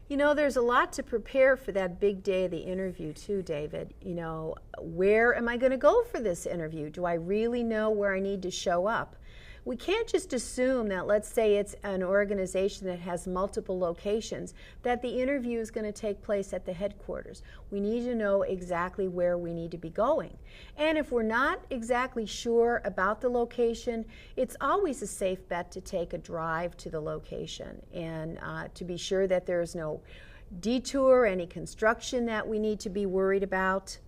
You know, there's a lot to prepare for that big day of the interview too, David. You know, where am I going to go for this interview? Do I really know where I need to show up? We can't just assume that, let's say it's an organization that has multiple locations, that the interview is going to take place at the headquarters. We need to know exactly where we need to be going. And if we're not exactly sure about the location, it's always a safe bet to take a drive to the location and to be sure that there's no detour, any construction that we need to be worried about.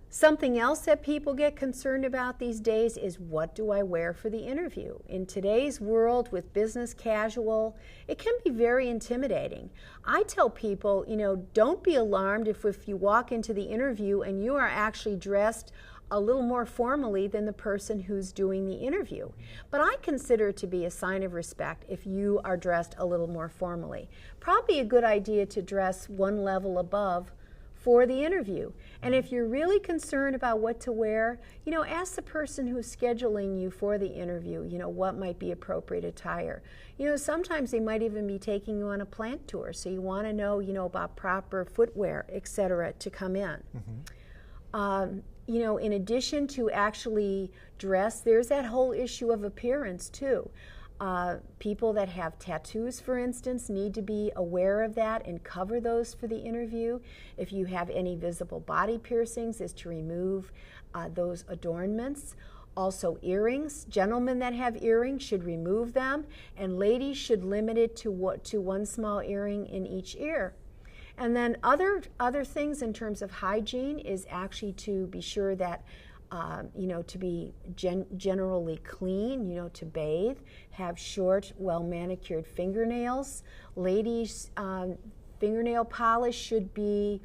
Something else that people get concerned about these days is, what do I wear for the interview? In today's world with business casual, it can be very intimidating. I tell people, you know, don't be alarmed if you walk into the interview and you are actually dressed a little more formally than the person who's doing the interview. But I consider it to be a sign of respect if you are dressed a little more formally. Probably a good idea to dress one level above for the interview. And if you're really concerned about what to wear, you know, ask the person who's scheduling you for the interview, you know, what might be appropriate attire. You know, sometimes they might even be taking you on a plant tour, so you want to know, you know, about proper footwear, etc., to come in. You know, in addition to actually dress, there's that whole issue of appearance too. People that have tattoos, for instance, need to be aware of that and cover those for the interview. If you have any visible body piercings, is to remove those adornments. Also earrings. Gentlemen that have earrings should remove them, and ladies should limit it to one small earring in each ear. And then other things in terms of hygiene is actually to be sure that you know, to be generally clean, you know, to bathe, have short, well-manicured fingernails. Ladies' fingernail polish should be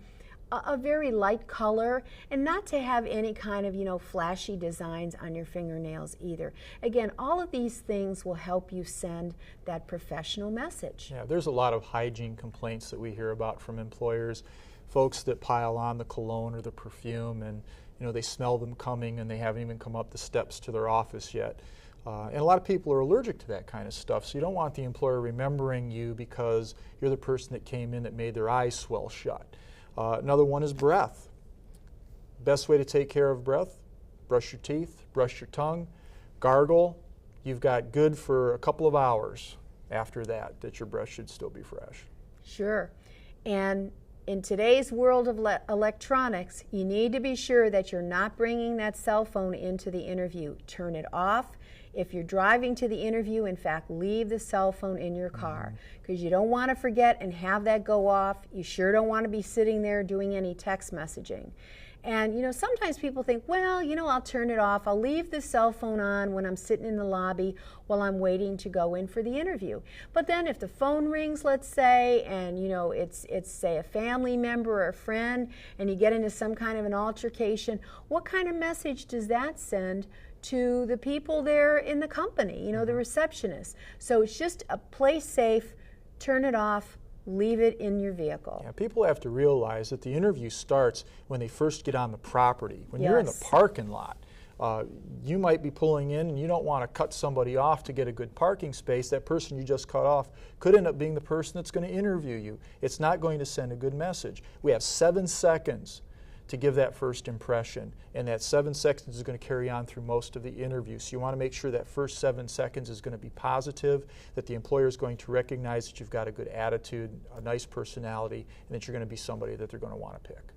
a very light color, and not to have any kind of, you know, flashy designs on your fingernails either. Again, all of these things will help you send that professional message. Yeah, there's a lot of hygiene complaints that we hear about from employers, folks that pile on the cologne or the perfume, and you know, they smell them coming and they haven't even come up the steps to their office yet. And a lot of people are allergic to that kind of stuff, so you don't want the employer remembering you because you're the person that came in that made their eyes swell shut. Another one is breath. Best way to take care of breath: brush your teeth, brush your tongue, gargle. You've got good for a couple of hours after that your breath should still be fresh. Sure. And in today's world of electronics, you need to be sure that you're not bringing that cell phone into the interview. Turn it off. If you're driving to the interview, in fact, leave the cell phone in your car, because you don't want to forget and have that go off. You sure don't want to be sitting there doing any text messaging. And, you know, sometimes people think, well, you know, I'll turn it off. I'll leave the cell phone on when I'm sitting in the lobby while I'm waiting to go in for the interview. But then if the phone rings, let's say, and, you know, it's say, a family member or a friend, and you get into some kind of an altercation, what kind of message does that send to the people there in the company, you know, the receptionist? So it's just a play safe, turn it off, leave it in your vehicle. Yeah, people have to realize that the interview starts when they first get on the property. When you're in the parking lot, you might be pulling in and you don't want to cut somebody off to get a good parking space. That person you just cut off could end up being the person that's going to interview you. It's not going to send a good message. We have 7 seconds to give that first impression, and that 7 seconds is going to carry on through most of the interview. So you want to make sure that first 7 seconds is going to be positive, that the employer is going to recognize that you've got a good attitude, a nice personality, and that you're going to be somebody that they're going to want to pick.